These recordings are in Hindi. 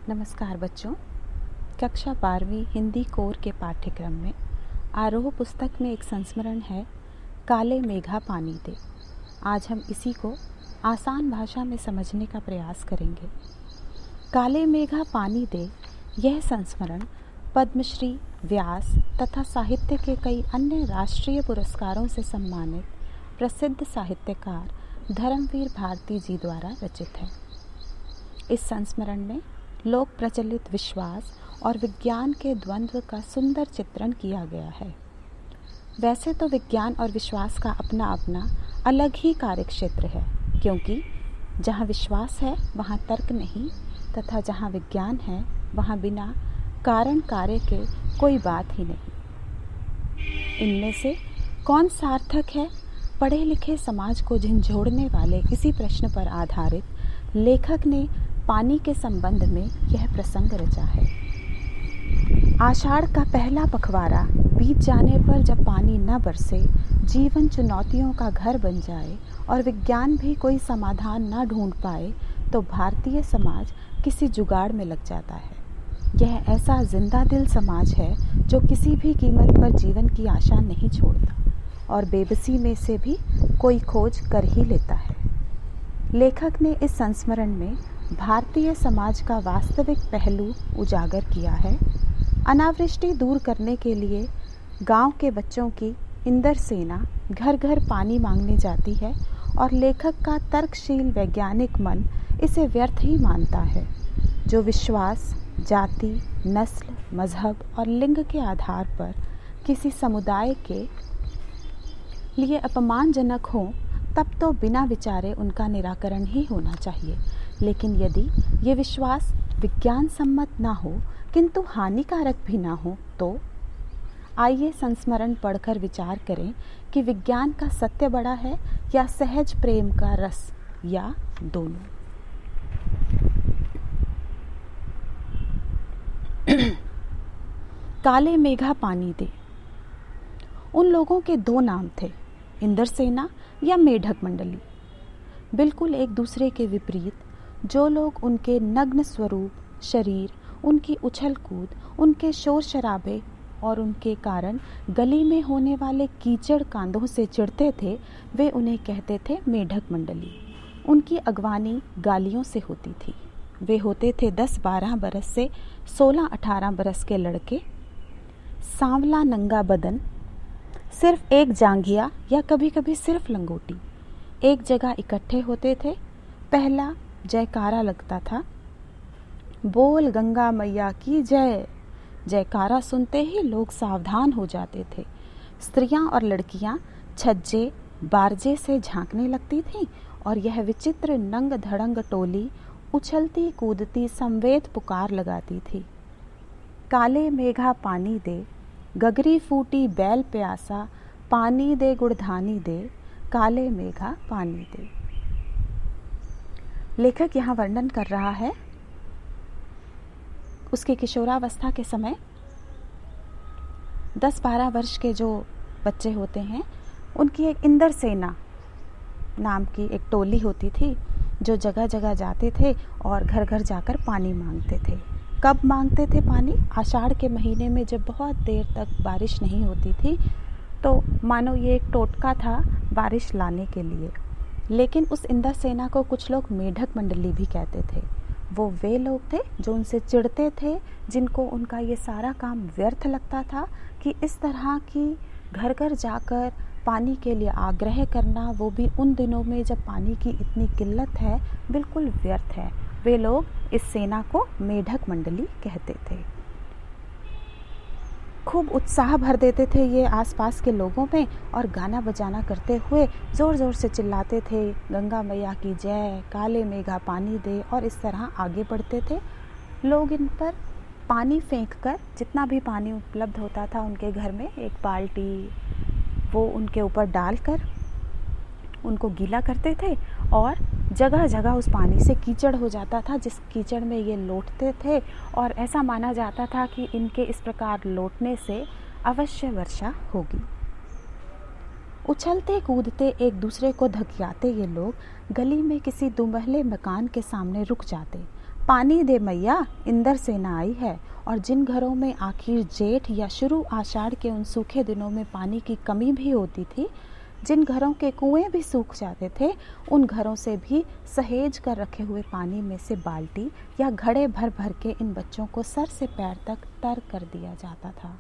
नमस्कार बच्चों। कक्षा 12वीं हिंदी कोर के पाठ्यक्रम में आरोह पुस्तक में एक संस्मरण है काले मेघा पानी दे। आज हम इसी को आसान भाषा में समझने का प्रयास करेंगे। काले मेघा पानी दे यह संस्मरण पद्मश्री, व्यास तथा साहित्य के कई अन्य राष्ट्रीय पुरस्कारों से सम्मानित प्रसिद्ध साहित्यकार धर्मवीर भारती जी द्वारा रचित है। इस संस्मरण में लोक प्रचलित विश्वास और विज्ञान के द्वंद्व का सुंदर चित्रण किया गया है। वैसे तो विज्ञान और विश्वास का अपना अपना अलग ही कार्यक्षेत्र है, क्योंकि जहाँ विश्वास है वहाँ तर्क नहीं, तथा जहाँ विज्ञान है वहाँ बिना कारण कार्य के कोई बात ही नहीं। इनमें से कौन सार्थक है? पढ़े लिखे समाज को झंझोड़ने वाले इसी प्रश्न पर आधारित लेखक ने पानी के संबंध में यह प्रसंग रचा है। आषाढ़ का पहला पखवाड़ा बीत जाने पर जब पानी न बरसे, जीवन चुनौतियों का घर बन जाए और विज्ञान भी कोई समाधान न ढूंढ पाए, तो भारतीय समाज किसी जुगाड़ में लग जाता है। यह ऐसा जिंदा दिल समाज है जो किसी भी कीमत पर जीवन की आशा नहीं छोड़ता और बेबसी में से भी कोई खोज कर ही लेता है। लेखक ने इस संस्मरण में भारतीय समाज का वास्तविक पहलू उजागर किया है। अनावृष्टि दूर करने के लिए गांव के बच्चों की इंदर सेना घर घर पानी मांगने जाती है और लेखक का तर्कशील वैज्ञानिक मन इसे व्यर्थ ही मानता है। जो विश्वास जाति, नस्ल, मजहब और लिंग के आधार पर किसी समुदाय के लिए अपमानजनक हो, तब तो बिना विचारे उनका निराकरण ही होना चाहिए। लेकिन यदि ये विश्वास विज्ञान सम्मत ना हो किंतु हानिकारक भी ना हो, तो आइए संस्मरण पढ़कर विचार करें कि विज्ञान का सत्य बड़ा है या सहज प्रेम का रस, या दोनों। काले मेघा पानी दे। उन लोगों के दो नाम थे, इंदर सेना या मेढक मंडली। बिल्कुल एक दूसरे के विपरीत। जो लोग उनके नग्न स्वरूप, शरीर, उनकी उछल कूद, उनके शोर शराबे और उनके कारण गली में होने वाले कीचड़ कांदों से चिढ़ते थे, वे उन्हें कहते थे मेढक मंडली। उनकी अगवानी गालियों से होती थी। वे होते थे 10-12 बरस से 16-18 बरस के लड़के, सांवला नंगा बदन, सिर्फ एक जांघिया या कभी कभी सिर्फ लंगोटी। एक जगह इकट्ठे होते थे। पहला जयकारा लगता था, बोल गंगा मैया की जय। जयकारा सुनते ही लोग सावधान हो जाते थे। स्त्रियां और लड़कियां छज्जे बारजे से झांकने लगती थीं और यह विचित्र नंग धड़ंग टोली उछलती कूदती संवेद पुकार लगाती थी। काले मेघा पानी दे, गगरी फूटी बैल प्यासा, पानी दे गुड़धानी दे, काले मेघा पानी दे। लेखक यहाँ वर्णन कर रहा है उसके किशोरावस्था के समय 10-12 वर्ष के जो बच्चे होते हैं, उनकी एक इंदर सेना नाम की एक टोली होती थी, जो जगह जगह जाते थे और घर घर जाकर पानी मांगते थे। कब मांगते थे पानी? आषाढ़ के महीने में, जब बहुत देर तक बारिश नहीं होती थी, तो मानो ये एक टोटका था बारिश लाने के लिए। लेकिन उस इंदर सेना को कुछ लोग मेढक मंडली भी कहते थे। वो वे लोग थे जो उनसे चिढ़ते थे, जिनको उनका ये सारा काम व्यर्थ लगता था कि इस तरह की घर घर जाकर पानी के लिए आग्रह करना, वो भी उन दिनों में जब पानी की इतनी किल्लत है, बिल्कुल व्यर्थ है। वे लोग इस सेना को मेढक मंडली कहते थे। खूब उत्साह भर देते थे ये आसपास के लोगों में और गाना बजाना करते हुए ज़ोर ज़ोर से चिल्लाते थे, गंगा मैया की जय, काले मेघा पानी दे, और इस तरह आगे बढ़ते थे। लोग इन पर पानी फेंककर, जितना भी पानी उपलब्ध होता था उनके घर में, एक बाल्टी वो उनके ऊपर डालकर उनको गीला करते थे और जगह जगह उस पानी से कीचड़ हो जाता था, जिस कीचड़ में ये लौटते थे और ऐसा माना जाता था कि इनके इस प्रकार लौटने से अवश्य वर्षा होगी। उछलते कूदते एक दूसरे को धकियाते ये लोग गली में किसी दुमहले मकान के सामने रुक जाते। पानी दे मैया, इंद्र सेना आई है। और जिन घरों में आखिर जेठ या शुरू आषाढ़ के उन सूखे दिनों में पानी की कमी भी होती थी, जिन घरों के कुएं भी सूख जाते थे, उन घरों से भी सहेज कर रखे हुए पानी में से बाल्टी या घड़े भर भर के इन बच्चों को सर से पैर तक तर कर दिया जाता था।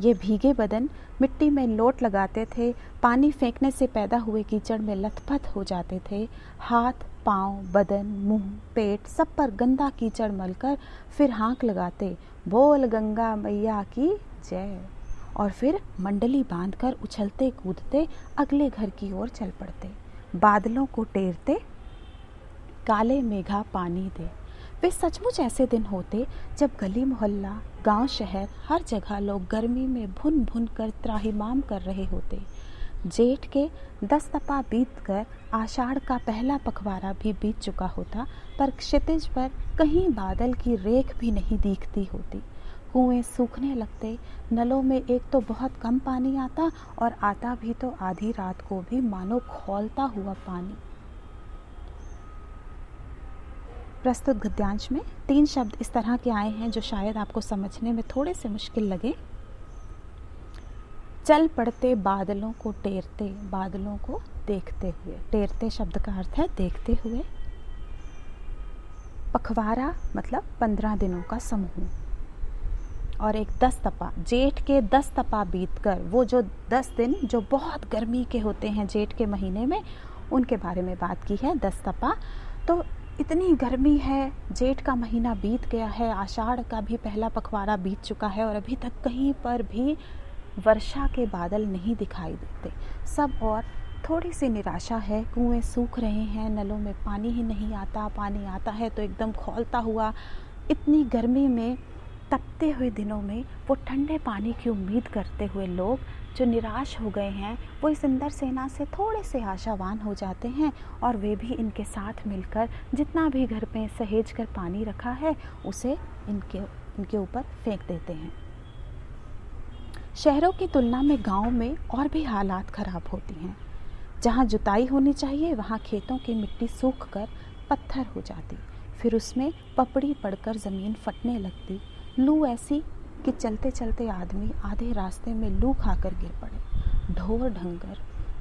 ये भीगे बदन मिट्टी में लोट लगाते थे, पानी फेंकने से पैदा हुए कीचड़ में लथपथ हो जाते थे। हाथ, पाँव, बदन, मुंह, पेट सब पर गंदा कीचड़ मलकर फिर हाँक लगाते, बोल गंगा मैया की जय। और फिर मंडली बांधकर उछलते कूदते अगले घर की ओर चल पड़ते। बादलों को टेरते, काले मेघा पानी दे। वे सचमुच ऐसे दिन होते जब गली मोहल्ला, गांव शहर, हर जगह लोग गर्मी में भुन भुन कर त्राहिमाम कर रहे होते। जेठ के 10 तपा बीत कर आषाढ़ का पहला पखवाड़ा भी बीत चुका होता, पर क्षितिज पर कहीं बादल की रेख भी नहीं दिखती होती। कुएं सूखने लगते, नलों में एक तो बहुत कम पानी आता और आता भी तो आधी रात को भी, मानो खौलता हुआ पानी। प्रस्तुत गद्यांश में 3 शब्द इस तरह के आए हैं जो शायद आपको समझने में थोड़े से मुश्किल लगे। चल पड़ते बादलों को टेरते, बादलों को देखते हुए। टेरते शब्द का अर्थ है देखते हुए। पखवाड़ा मतलब 15 दिनों का समूह। और एक 10 तपा, जेठ के 10 तपा बीतकर, वो जो 10 दिन जो बहुत गर्मी के होते हैं जेठ के महीने में, उनके बारे में बात की है। 10 तपा तो इतनी गर्मी है, जेठ का महीना बीत गया है, आषाढ़ का भी पहला पखवाड़ा बीत चुका है और अभी तक कहीं पर भी वर्षा के बादल नहीं दिखाई देते। सब और थोड़ी सी निराशा है। कुएं सूख रहे हैं, नलों में पानी ही नहीं आता, पानी आता है तो एकदम खौलता हुआ। इतनी गर्मी में, तपते हुए दिनों में वो ठंडे पानी की उम्मीद करते हुए लोग जो निराश हो गए हैं, वो इस इंद्र सेना से थोड़े से आशावान हो जाते हैं और वे भी इनके साथ मिलकर जितना भी घर पे सहेज कर पानी रखा है उसे इनके ऊपर फेंक देते हैं। शहरों की तुलना में गांव में और भी हालात खराब होती हैं। जहां जुताई होनी चाहिए वहां खेतों की मिट्टी सूख कर पत्थर हो जाती, फिर उसमें पपड़ी पड़कर ज़मीन फटने लगती। लू ऐसी कि चलते चलते आदमी आधे रास्ते में लू खाकर गिर पड़े। ढोर ढंगर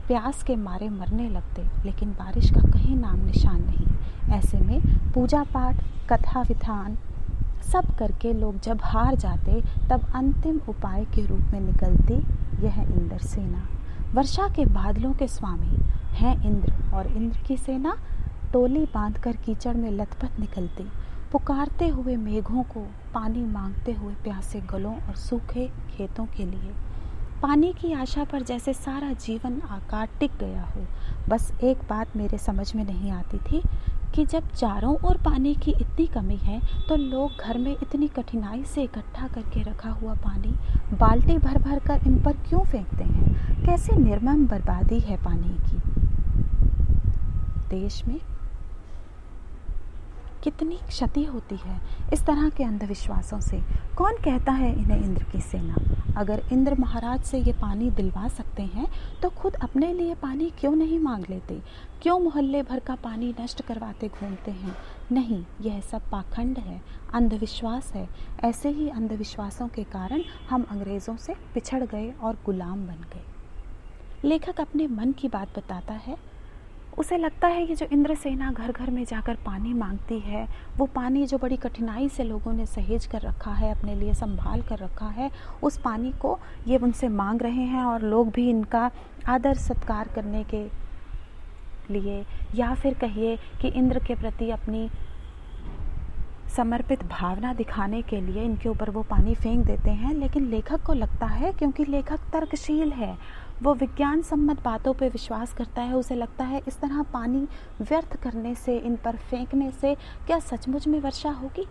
प्यास के मारे मरने लगते, लेकिन बारिश का कहीं नाम निशान नहीं। ऐसे में पूजा पाठ, कथा विधान सब करके लोग जब हार जाते, तब अंतिम उपाय के रूप में निकलती यह इंद्र सेना। वर्षा के बादलों के स्वामी हैं इंद्र, और इंद्र की सेना टोली बांधकर कीचड़ में लथपथ निकलती, पुकारते हुए मेघों को, पानी मांगते हुए प्यासे गलों और सूखे खेतों के लिए। पानी की आशा पर जैसे सारा जीवन आकार टिक गया हो। बस एक बात मेरे समझ में नहीं आती थी कि जब चारों ओर पानी की इतनी कमी है तो लोग घर में इतनी कठिनाई से इकट्ठा करके रखा हुआ पानी बाल्टी भर भर कर इन पर क्यों फेंकते हैं। कैसे निर्मम बर्बादी है पानी की। देश में कितनी क्षति होती है इस तरह के अंधविश्वासों से। कौन कहता है इन्हें इंद्र की सेना। अगर इंद्र महाराज से ये पानी दिलवा सकते हैं तो खुद अपने लिए पानी क्यों नहीं मांग लेते। क्यों मोहल्ले भर का पानी नष्ट करवाते घूमते हैं। नहीं, यह सब पाखंड है, अंधविश्वास है। ऐसे ही अंधविश्वासों के कारण हम अंग्रेज़ों से पिछड़ गए और गुलाम बन गए। लेखक अपने मन की बात बताता है। उसे लगता है कि जो इंद्र सेना घर घर में जाकर पानी मांगती है, वो पानी जो बड़ी कठिनाई से लोगों ने सहेज कर रखा है, अपने लिए संभाल कर रखा है, उस पानी को ये उनसे मांग रहे हैं और लोग भी इनका आदर सत्कार करने के लिए, या फिर कहिए कि इंद्र के प्रति अपनी समर्पित भावना दिखाने के लिए इनके ऊपर वो पानी फेंक देते हैं। लेकिन लेखक को लगता है, क्योंकि लेखक तर्कशील है, वो विज्ञान सम्मत बातों पे विश्वास करता है, उसे लगता है इस तरह पानी व्यर्थ करने से, इन पर फेंकने से क्या सचमुच में वर्षा होगी।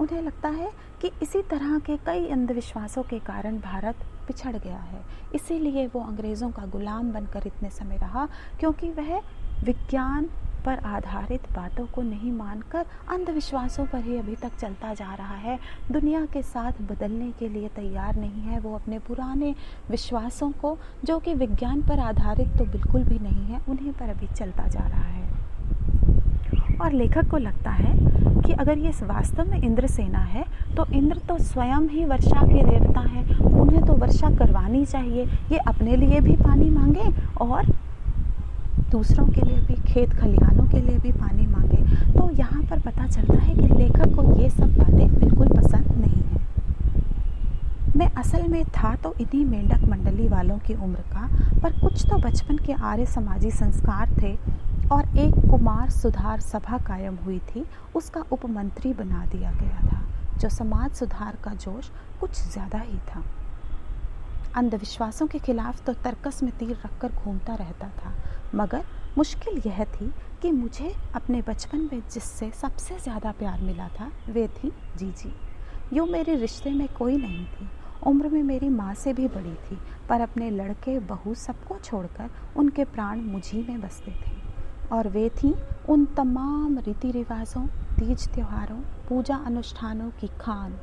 उन्हें लगता है कि इसी तरह के कई अंधविश्वासों के कारण भारत पिछड़ गया है। इसीलिए वो अंग्रेज़ों का गुलाम बनकर इतने समय रहा, क्योंकि वह विज्ञान पर आधारित बातों को नहीं मानकर अंधविश्वासों पर ही अभी तक चलता जा रहा है। दुनिया के साथ बदलने के लिए तैयार नहीं है। वो अपने पुराने विश्वासों को, जो कि विज्ञान पर आधारित तो बिल्कुल भी नहीं है, उन्हीं पर अभी चलता जा रहा है। और लेखक को लगता है कि अगर ये वास्तव में इंद्रसेना है तो इंद्र तो स्वयं ही वर्षा के देवता हैं, उन्हें तो वर्षा करवानी चाहिए। ये अपने लिए भी पानी मांगे और दूसरों के लिए भी, खेत खलिहानों के लिए भी पानी मांगे। तो यहाँ पर पता चलता है कि लेखक को ये सब बातें बिल्कुल पसंद नहीं है। मैं असल में था तो इन्हीं मेंढक मंडली वालों की उम्र का, पर कुछ तो बचपन के आर्य समाजी संस्कार थे और एक कुमार सुधार सभा कायम हुई थी, उसका उपमंत्री बना दिया गया था, जो समाज सुधार का जोश कुछ ज़्यादा ही था। अंधविश्वासों के खिलाफ तो तर्कस में तीर रखकर घूमता रहता था, मगर मुश्किल यह थी कि मुझे अपने बचपन में जिससे सबसे ज़्यादा प्यार मिला था वे थी जीजी। यूँ मेरे रिश्ते में कोई नहीं थी, उम्र में मेरी माँ से भी बड़ी थी, पर अपने लड़के बहू सबको छोड़कर उनके प्राण मुझी में बसते थे। और वे थीं उन तमाम रीति रिवाजों, तीज त्योहारों, पूजा अनुष्ठानों की खान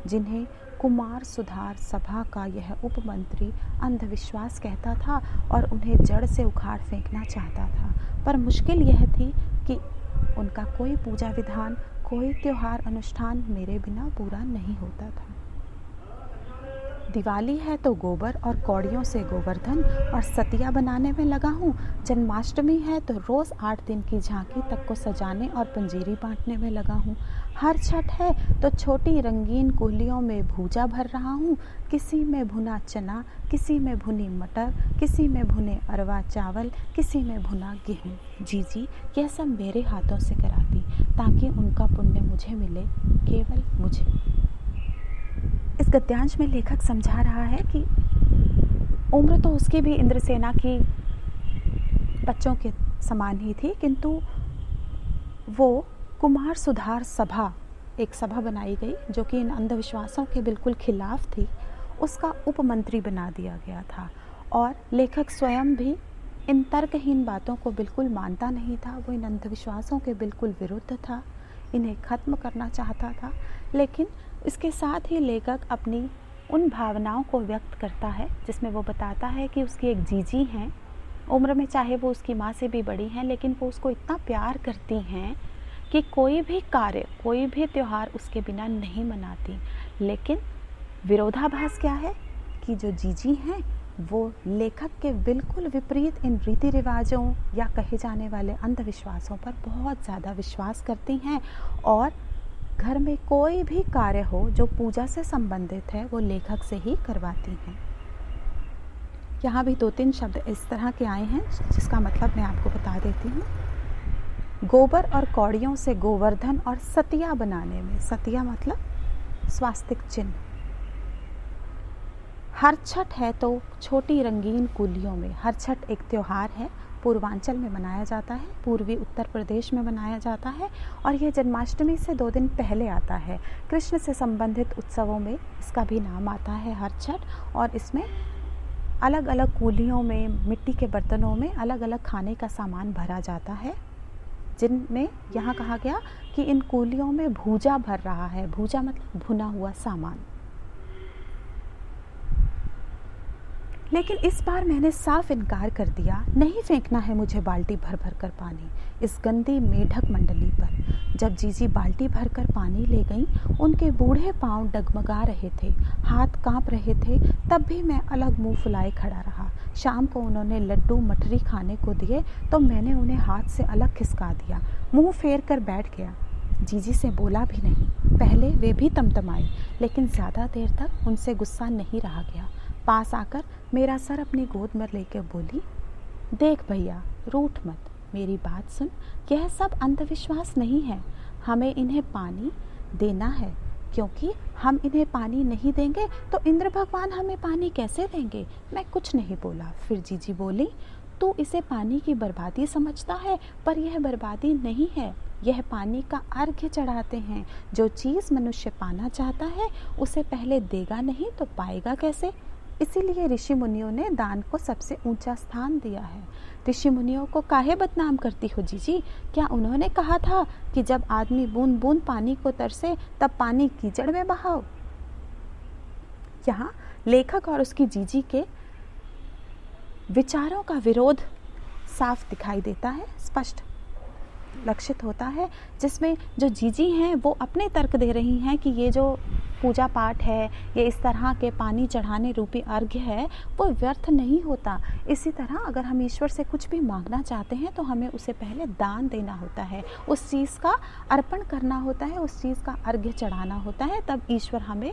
जिन्हें कुमार सुधार सभा का यह उपमंत्री अंधविश्वास कहता था और उन्हें जड़ से उखाड़ फेंकना चाहता था। पर मुश्किल यह थी कि उनका कोई पूजा विधान, कोई त्योहार अनुष्ठान मेरे बिना पूरा नहीं होता था। दिवाली है तो गोबर और कौड़ियों से गोवर्धन और सतिया बनाने में लगा हूँ। जन्माष्टमी है तो रोज़ 8 दिन की झांकी तक को सजाने और पंजीरी बांटने में लगा हूँ। हर छठ है तो छोटी रंगीन कोलियों में भूजा भर रहा हूँ, किसी में भुना चना, किसी में भुनी मटर, किसी में भुने अरवा चावल, किसी में भुना गेहूँ। जीजी यह सब मेरे हाथों से कराती ताकि उनका पुण्य मुझे मिले, केवल मुझे। इस गद्यांश में लेखक समझा रहा है कि उम्र तो उसकी भी इंद्रसेना की बच्चों के समान ही थी, किंतु वो कुमार सुधार सभा, एक सभा बनाई गई जो कि इन अंधविश्वासों के बिल्कुल खिलाफ थी, उसका उपमंत्री बना दिया गया था। और लेखक स्वयं भी इन तर्कहीन बातों को बिल्कुल मानता नहीं था, वो इन अंधविश्वासों के बिल्कुल विरुद्ध था, इन्हें ख़त्म करना चाहता था। लेकिन इसके साथ ही लेखक अपनी उन भावनाओं को व्यक्त करता है जिसमें वो बताता है कि उसकी एक जीजी हैं, उम्र में चाहे वो उसकी माँ से भी बड़ी हैं, लेकिन वो उसको इतना प्यार करती हैं कि कोई भी कार्य, कोई भी त्यौहार उसके बिना नहीं मनाती। लेकिन विरोधाभास क्या है कि जो जीजी हैं वो लेखक के बिल्कुल विपरीत इन रीति रिवाजों या कहे जाने वाले अंधविश्वासों पर बहुत ज़्यादा विश्वास करती हैं और घर में कोई भी कार्य हो जो पूजा से संबंधित है वो लेखक से ही करवाती हैं। यहाँ भी 2-3 शब्द इस तरह के आए हैं जिसका मतलब मैं आपको बता देती हूँ। गोबर और कौड़ियों से गोवर्धन और सतिया बनाने में, सतिया मतलब स्वास्तिक चिन्ह। हर छठ है तो छोटी रंगीन कुलियों में, हर छठ एक त्यौहार है, पूर्वांचल में मनाया जाता है, पूर्वी उत्तर प्रदेश में मनाया जाता है और यह जन्माष्टमी से 2 दिन पहले आता है। कृष्ण से संबंधित उत्सवों में इसका भी नाम आता है हर छठ। और इसमें अलग अलग कुलियों में, मिट्टी के बर्तनों में अलग अलग खाने का सामान भरा जाता है, जिनमें यहाँ कहा गया कि इन कुलियों में भूजा भर रहा है। भूजा मतलब भुना हुआ सामान। लेकिन इस बार मैंने साफ इनकार कर दिया, नहीं फेंकना है मुझे बाल्टी भर भर कर पानी इस गंदी मेढक मंडली पर। जब जीजी बाल्टी भर कर पानी ले गईं, उनके बूढ़े पांव डगमगा रहे थे, हाथ कांप रहे थे, तब भी मैं अलग मुंह फुलाए खड़ा रहा। शाम को उन्होंने लड्डू मठरी खाने को दिए तो मैंने उन्हें हाथ से अलग खिसका दिया, मुंह फेर कर बैठ गया। जीजी से बोला भी नहीं। पहले वे भी तमतमाई, लेकिन ज़्यादा देर तक उनसे गुस्सा नहीं रहा गया। पास आकर मेरा सर अपनी गोद में लेकर बोली, देख भैया, रूठ मत, मेरी बात सुन, यह सब अंधविश्वास नहीं है, हमें इन्हें पानी देना है, क्योंकि हम इन्हें पानी नहीं देंगे तो इंद्र भगवान हमें पानी कैसे देंगे। मैं कुछ नहीं बोला। फिर जीजी बोली, तू इसे पानी की बर्बादी समझता है, पर यह बर्बादी नहीं है, यह पानी का अर्घ्य चढ़ाते हैं। जो चीज़ मनुष्य पाना चाहता है उसे पहले देगा नहीं तो पाएगा कैसे। इसीलिए ऋषि मुनियों ने दान को सबसे ऊंचा स्थान दिया है। ऋषि मुनियों को काहे बदनाम करती हो जीजी? क्या उन्होंने कहा था कि जब आदमी बूंद बूंद पानी को तरसे तब पानी कीचड़ में बहाओ? यहाँ लेखक और उसकी जीजी के विचारों का विरोध साफ दिखाई देता है, स्पष्ट। लक्षित होता है, जिसमें जो जीजी हैं वो अपने तर्क दे रही हैं कि ये जो पूजा पाठ है, ये इस तरह के पानी चढ़ाने रूपी अर्घ्य है, वो व्यर्थ नहीं होता। इसी तरह अगर हम ईश्वर से कुछ भी मांगना चाहते हैं तो हमें उसे पहले दान देना होता है, उस चीज़ का अर्पण करना होता है, उस चीज़ का अर्घ्य चढ़ाना होता है, तब ईश्वर हमें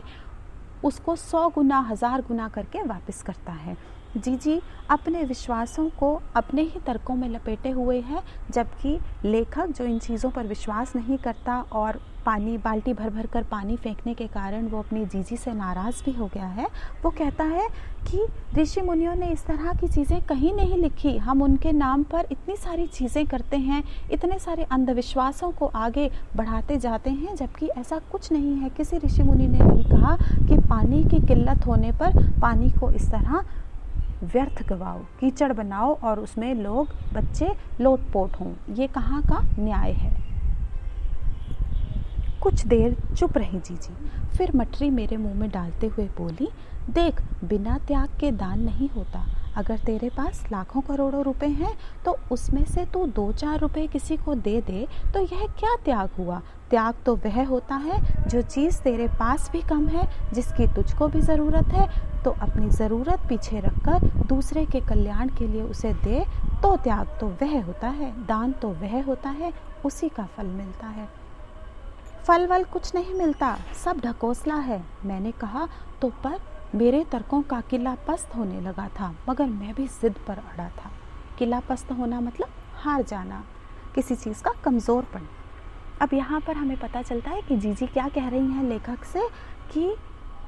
उसको 100 गुना 1000 गुना करके वापस करता है। जीजी अपने विश्वासों को अपने ही तर्कों में लपेटे हुए है, जबकि लेखक जो इन चीज़ों पर विश्वास नहीं करता और पानी बाल्टी भर भर कर पानी फेंकने के कारण वो अपनी जीजी से नाराज़ भी हो गया है, वो कहता है कि ऋषि मुनियों ने इस तरह की चीज़ें कहीं नहीं लिखी, हम उनके नाम पर इतनी सारी चीज़ें करते हैं, इतने सारे अंधविश्वासों को आगे बढ़ाते जाते हैं, जबकि ऐसा कुछ नहीं है। किसी ऋषि मुनि ने नहीं कहा कि पानी की किल्लत होने पर पानी को इस तरह व्यर्थ गवाओ, कीचड़ बनाओ और उसमें लोग बच्चे लोटपोट हों। ये कहाँ का न्याय है। कुछ देर चुप रही जीजी, फिर मटरी मेरे मुंह में डालते हुए बोली, देख, बिना त्याग के दान नहीं होता। अगर तेरे पास लाखों करोड़ों रुपए हैं तो उसमें से तू 2-4 रुपए किसी को दे दे तो यह क्या त्याग हुआ। त्याग तो वह होता है जो चीज़ तेरे पास भी कम है, जिसकी तुझको भी ज़रूरत है, तो अपनी ज़रूरत पीछे रखकर दूसरे के कल्याण के लिए उसे दे, तो त्याग तो वह होता है, दान तो वह होता है, उसी का फल मिलता है। फल वल कुछ नहीं मिलता, सब ढकोसला है। मैंने कहा तो पर मेरे तर्कों का किला पस्त होने लगा था, मगर मैं भी जिद पर अड़ा था। किला पस्त होना मतलब हार जाना, किसी चीज़ का कमज़ोरपन। अब यहाँ पर हमें पता चलता है कि जीजी क्या कह रही हैं लेखक से कि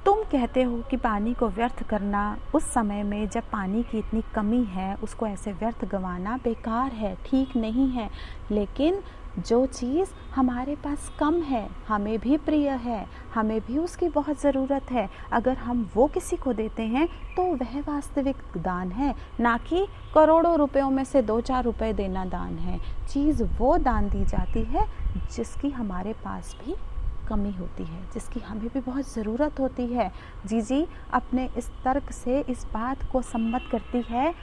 तुम कहते हो कि पानी को व्यर्थ करना उस समय में जब पानी की इतनी कमी है, उसको ऐसे व्यर्थ गंवाना बेकार है, ठीक नहीं है। लेकिन जो चीज़ हमारे पास कम है, हमें भी प्रिय है, हमें भी उसकी बहुत ज़रूरत है, अगर हम वो किसी को देते हैं तो वह वास्तविक दान है, ना कि करोड़ों रुपयों में से 2-4 रुपए देना दान है। चीज़ वो दान दी जाती है जिसकी हमारे पास भी कमी होती है, जिसकी हमें भी बहुत ज़रूरत होती है। जीजी अपने इस तर्क से इस बात को सम्मत करती है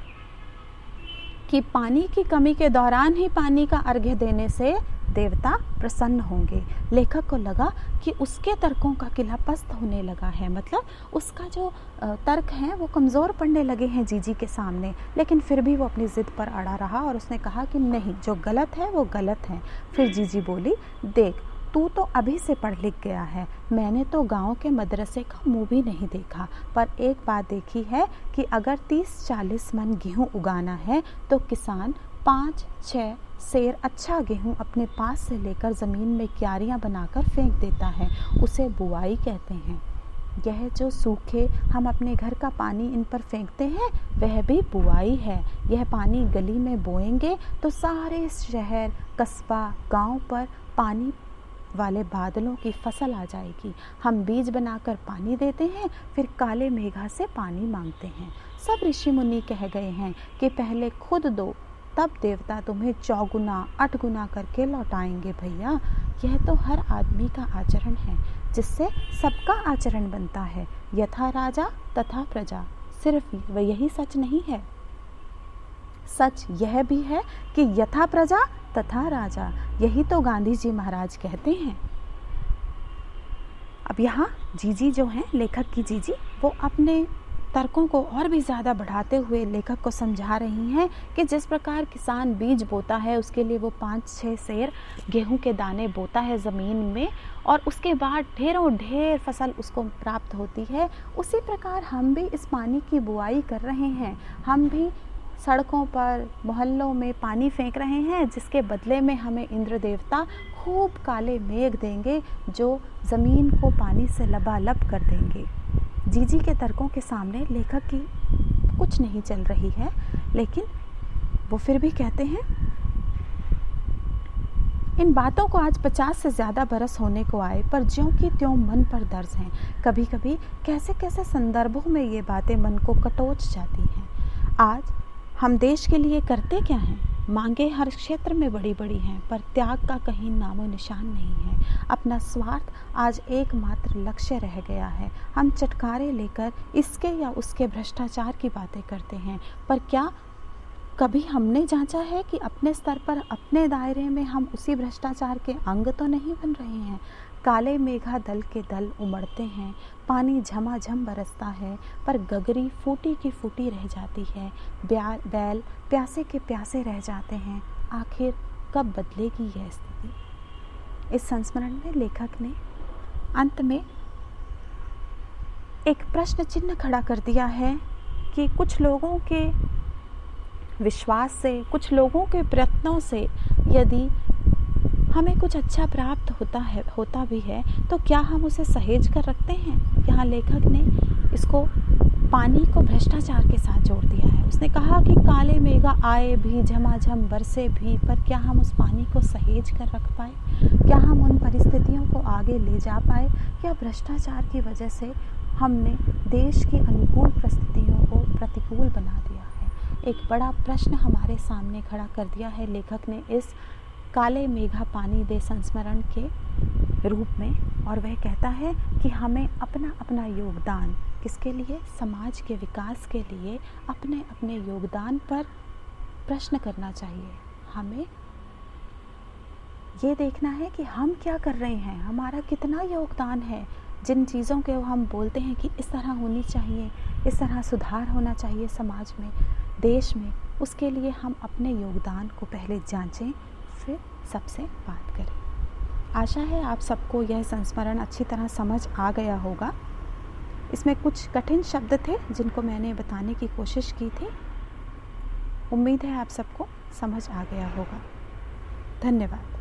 कि पानी की कमी के दौरान ही पानी का अर्घ्य देने से देवता प्रसन्न होंगे। लेखक को लगा कि उसके तर्कों का किला पस्त होने लगा है, मतलब उसका जो तर्क हैं वो कमज़ोर पड़ने लगे हैं जीजी के सामने। लेकिन फिर भी वो अपनी ज़िद पर अड़ा रहा और उसने कहा कि नहीं, जो गलत है वो गलत है। फिर जीजी बोली, देख, तू तो अभी से पढ़ लिख गया है, मैंने तो गांव के मदरसे का मुंह भी नहीं देखा, पर एक बात देखी है कि अगर 30-40 मन गेहूं उगाना है तो किसान 5-6 सेर अच्छा गेहूं अपने पास से लेकर ज़मीन में क्यारियां बनाकर फेंक देता है, उसे बुआई कहते हैं। यह जो सूखे हम अपने घर का पानी इन पर फेंकते हैं वह भी बुआई है। यह पानी गली में बोएंगे तो सारे शहर, कस्बा, गांव पर पानी वाले बादलों की फसल आ जाएगी। हम बीज बनाकर पानी देते हैं, फिर काले मेघा से पानी मांगते हैं। सब ऋषि मुनि कह गए हैं कि पहले खुद दो, तब देवता तुम्हें 4 गुना 8 गुना करके लौटाएंगे। भैया, यह तो हर आदमी का आचरण है, जिससे सबका आचरण बनता है। यथा राजा तथा प्रजा, सिर्फ वह यही सच नहीं है, सच यह भी है कि यथा प्रजा तथा राजा, यही तो गांधी जी महाराज कहते हैं। अब यहाँ जीजी जो हैं, लेखक की जीजी, वो अपने तर्कों को और भी ज़्यादा बढ़ाते हुए लेखक को समझा रही हैं कि जिस प्रकार किसान बीज बोता है, उसके लिए वो 5-6 सेर गेहूं के दाने बोता है ज़मीन में और उसके बाद ढेरों ढेर फसल उसको प्राप्त होती है, उसी प्रकार हम भी इस पानी की बुआई कर रहे हैं। हम भी सड़कों पर, मोहल्लों में पानी फेंक रहे हैं, जिसके बदले में हमें इंद्र देवता खूब काले मेघ देंगे जो ज़मीन को पानी से लबालब कर देंगे। जीजी के तर्कों के सामने लेखक की कुछ नहीं चल रही है, लेकिन वो फिर भी कहते हैं, इन बातों को आज 50 से ज़्यादा बरस होने को आए, पर ज्यों की त्यों मन पर दर्ज हैं। कभी कभी कैसे कैसे संदर्भों में ये बातें मन को कटोच जाती हैं। आज हम देश के लिए करते क्या हैं? मांगे हर क्षेत्र में बड़ी बड़ी हैं, पर त्याग का कहीं नामो निशान नहीं है। अपना स्वार्थ आज एकमात्र लक्ष्य रह गया है। हम चटकारे लेकर इसके या उसके भ्रष्टाचार की बातें करते हैं, पर क्या कभी हमने जांचा है कि अपने स्तर पर, अपने दायरे में हम उसी भ्रष्टाचार के अंग तो नहीं बन रहे हैं। काले मेघा दल के दल उमड़ते हैं, पानी झमाझम बरसता है, पर गगरी फूटी की फूटी रह जाती है। बैल प्यासे के प्यासे रह जाते हैं। आखिर कब बदलेगी यह स्थिति? इस संस्मरण में लेखक ने अंत में एक प्रश्न चिन्ह खड़ा कर दिया है कि कुछ लोगों के विश्वास से, कुछ लोगों के प्रयत्नों से यदि हमें कुछ अच्छा प्राप्त होता भी है तो क्या हम उसे सहेज कर रखते हैं? यहाँ लेखक ने इसको पानी को भ्रष्टाचार के साथ जोड़ दिया है। उसने कहा कि काले मेघा आए भी, झमाझम बरसे भी, पर क्या हम उस पानी को सहेज कर रख पाए? क्या हम उन परिस्थितियों को आगे ले जा पाए, या भ्रष्टाचार की वजह से हमने देश की अनुकूल परिस्थितियों को प्रतिकूल बना दिया है? एक बड़ा प्रश्न हमारे सामने खड़ा कर दिया है लेखक ने इस काले मेघा पानी दे संस्मरण के रूप में। और वह कहता है कि हमें अपना अपना योगदान, किसके लिए? समाज के विकास के लिए अपने अपने योगदान पर प्रश्न करना चाहिए। हमें ये देखना है कि हम क्या कर रहे हैं, हमारा कितना योगदान है। जिन चीज़ों के हम बोलते हैं कि इस तरह होनी चाहिए, इस तरह सुधार होना चाहिए समाज में, देश में, उसके लिए हम अपने योगदान को पहले जांचें, फिर सबसे बात करें। आशा है आप सबको यह संस्मरण अच्छी तरह समझ आ गया होगा। इसमें कुछ कठिन शब्द थे जिनको मैंने बताने की कोशिश की थी। उम्मीद है आप सबको समझ आ गया होगा। धन्यवाद।